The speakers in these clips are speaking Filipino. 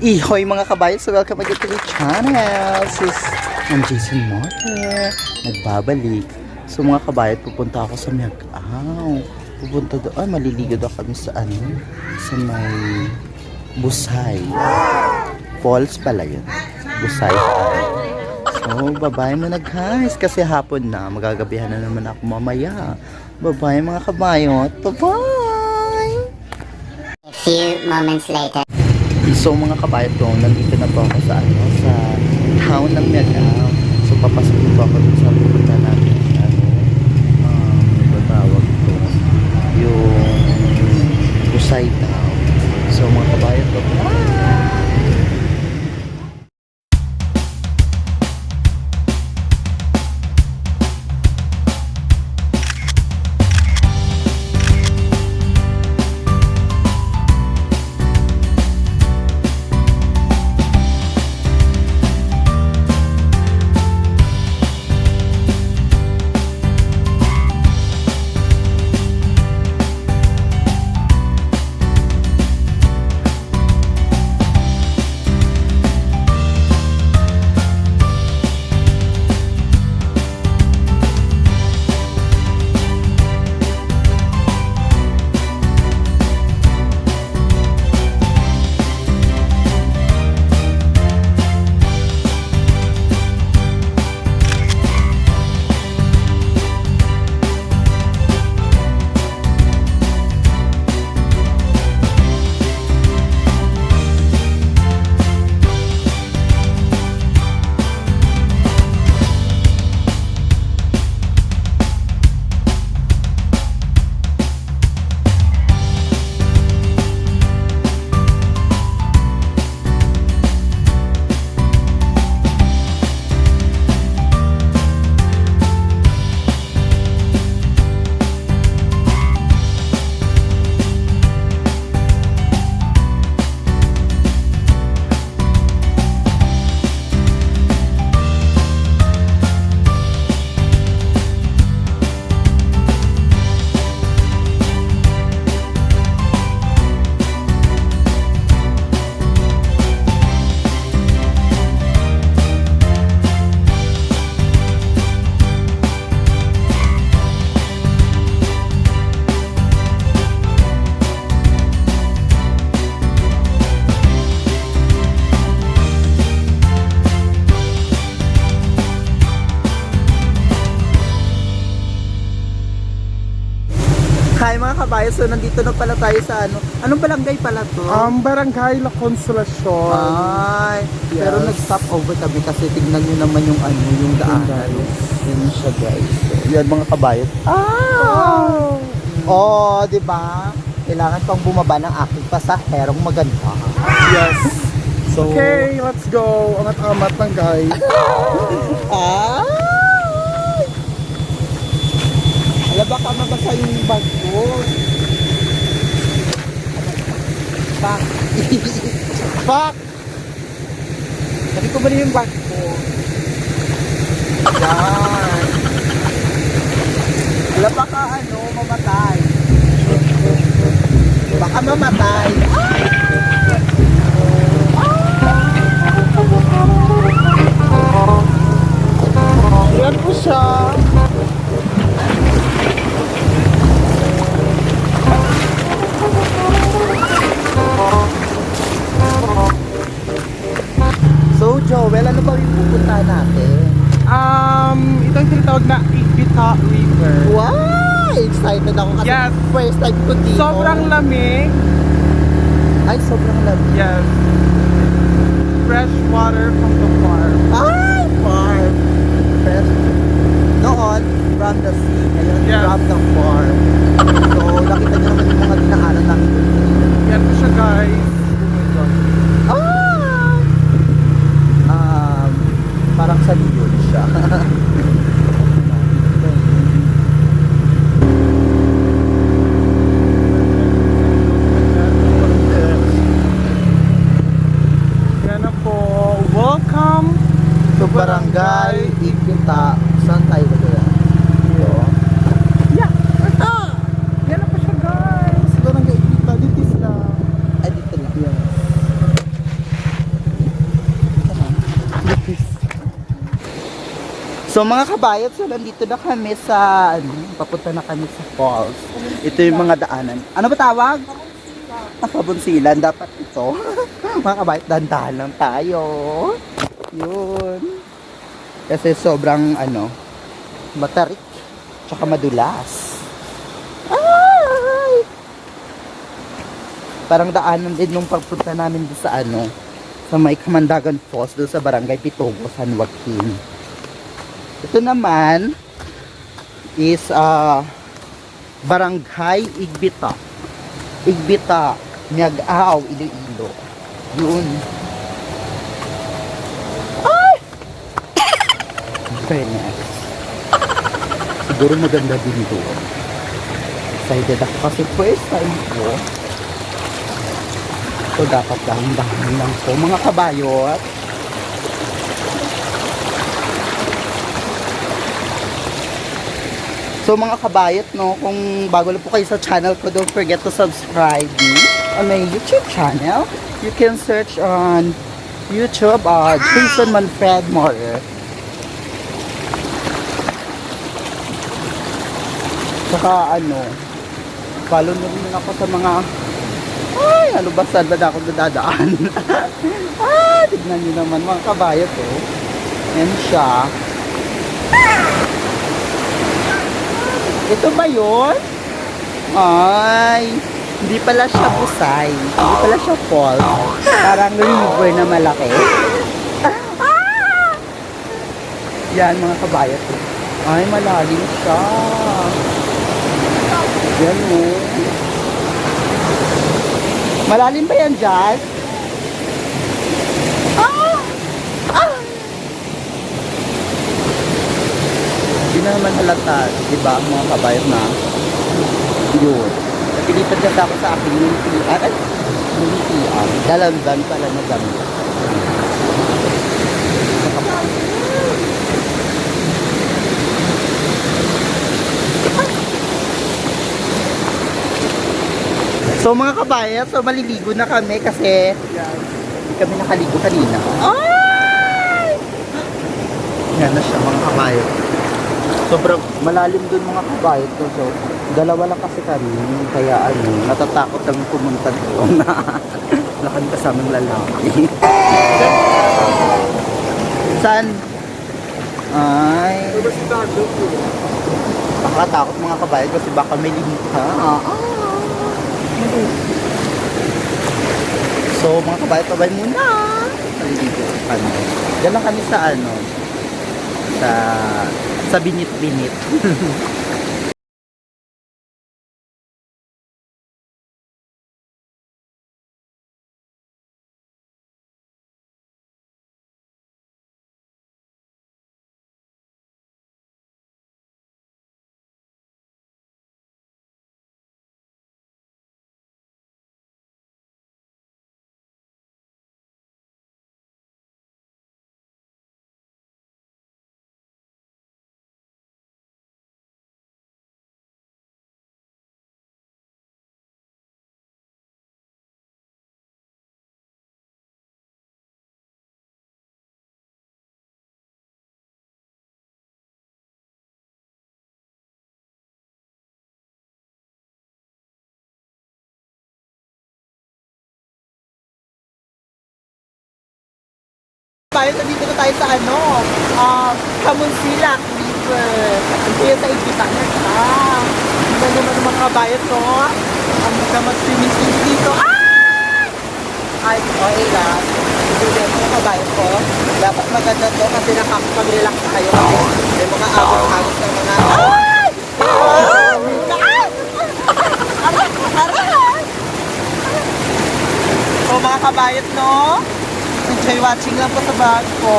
Ihoy mga kabayan, so welcome again to the channel. Sis, I'm Jason Motter, nagbabalik. So mga kabayan, pupunta ako sa Miagao. Pupunta doon, maliligo daw kami sa sa may Busay Falls pala yun. Busay Falls. So babae mo na guys, kasi hapon na, magagabihan na naman ako mamaya. Babae mga kabayan, bye-bye! A few moments later. So mga kabayan ko, nandito na po ako sa sa town ng Miagao. So papasukin po ako dun sa pupunta natin tawag ito yung Busay Town. So mga kabayan ko, hi mga kabayan, so nandito na pala tayo sa anong barangay pala to? Barangay La Consolacion. Ay, Yes. pero nag-stop over kami kasi tignan nyo naman yung yung daanan. Yun siya guys. So, yan mga kabayan. Oh, di ba? Kailangan pang bumaba ng aking pasaherong maganda. Yes. So, Okay, let's go. Angat-amat lang guys. Ay! Alam baka mabasa yung bag ko. Fuck! Fuck! Sabi ko ba yung bag ko? Yan! Alam baka mamatay. Baka mamatay. Yan po siya. So Joel, ano ba yung pupuntahan natin? Ito yung tinatawag na Ibita River. Wow! Excited ako kasi Yes. first time ko dito. Sobrang lamig. Ay, sobrang lamig. Yes. Fresh water from the farm. Ay, farm! Fresh. Noon, from the sea. Ngayon, Yes. from the farm. So, nakita nyo naman yung mga dinaanan namin dito. Yan po siya guys. Oh my God. Parang sa Lyon siya. Yan na po. Welcome So, barangay, Ibita, saan tayo ba doon? Yeah. Yan na po siya guys. Barangay Ibita. Dito lang. Ay, dito lang. Yes. So mga kabayot, so nandito na kami sa, papunta na kami sa falls. Ito yung mga daanan. Ano ba tawag? Pabunsilan, dapat ito. Mga kabayot, dandahan lang tayo. Yun. Kasi sobrang, matarik. Tsaka madulas. Ay! Parang daanan din nung pagpunta namin doon sa sa may Kamandagan Falls, doon sa Barangay Pitogo, San Joaquin. Ito naman is Barangay Igbita. Igbita, Miag-Aw, Iloilo. Yun. Ay! Fairness. Siguro maganda din doon. Excited ako kasi first time ko. So dapat dahan-dahan lang po mga kabayot. So mga kabayot, kung bago lang po kayo sa channel ko, don't forget to subscribe me on my YouTube channel. You can search on YouTube, Jason Manfred Moore. Saka follow na rin ako sa mga, ano ba, saan ba na ako dadaan? Tignan nyo naman mga kabayot, Yan siya. Ito ba yun? Ay, hindi pala siya busay. Hindi pala siya falls. Parang river na malaki. Yan mga kabayot. Ay, malalim siya. Yan Malalim ba yan dyan? Hindi na naman halata, diba, mga kabayot na yun. Napilipan kasi ako sa aking militian. Dalandan pala na gamit. So mga kabayot, so maliligo na kami kasi hindi kami nakaligo kanina. Ay! Yan na siya mga kabayot. Sobrang malalim dun mga kabayot. So dalawa lang kasi kami, kaya natatakot kami pumunta doon. Wala kami kasamang lalaki. Saan? Ay. Nakakatakot mga kabayot kasi baka may limita. So mga kabayot-kabay muna. Maliligo kami. Diyan lang kami sa sa binit-binit. Nandito na tayo sa Kamunsilak River. Ito yung sa Igbita na siya. Tignan naman ng mga kabayot ang mag-swimming dito. Ay, okay lang. Tignan mga kabayot ko. Dapat maganda to kasi nakakapag-relax kayo. May mga agos-agos ng mga So mga kabayot enjoy watching lang po sa vlog ko.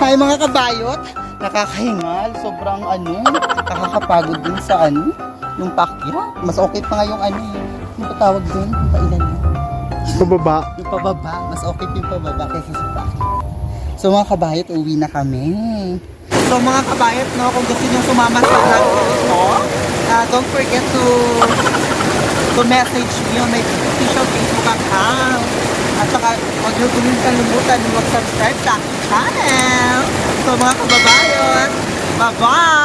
Hi mga kabayot! Nakakahingal, sobrang nakakapagod din sa yung pakyat. Mas okay pa nga yung yung patawag dun, yung pailan yun. Pababa. Yung pababa, mas okay pa yung pababa kaysa sa pakyat. So mga kabayot, uwi na kami. So mga kabayot, no, kung gusto nyo sumama sa vlog ko ito, don't forget to message me on my official Facebook account. At saka, huwag nyo din kalimutan mag-subscribe sa aking channel. So mga kababayan, bye-bye!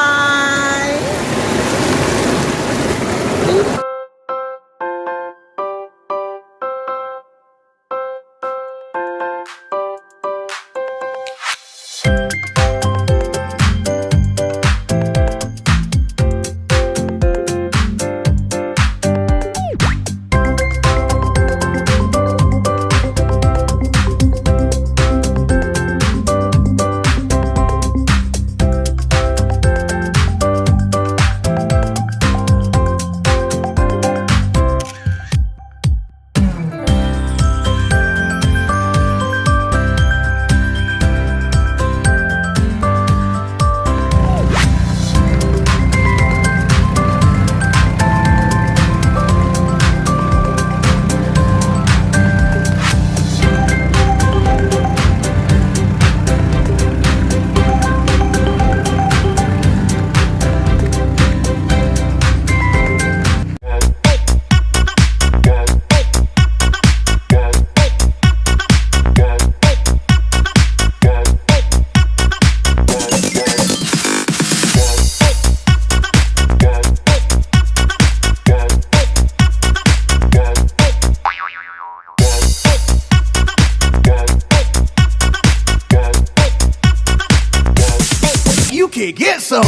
You can get some.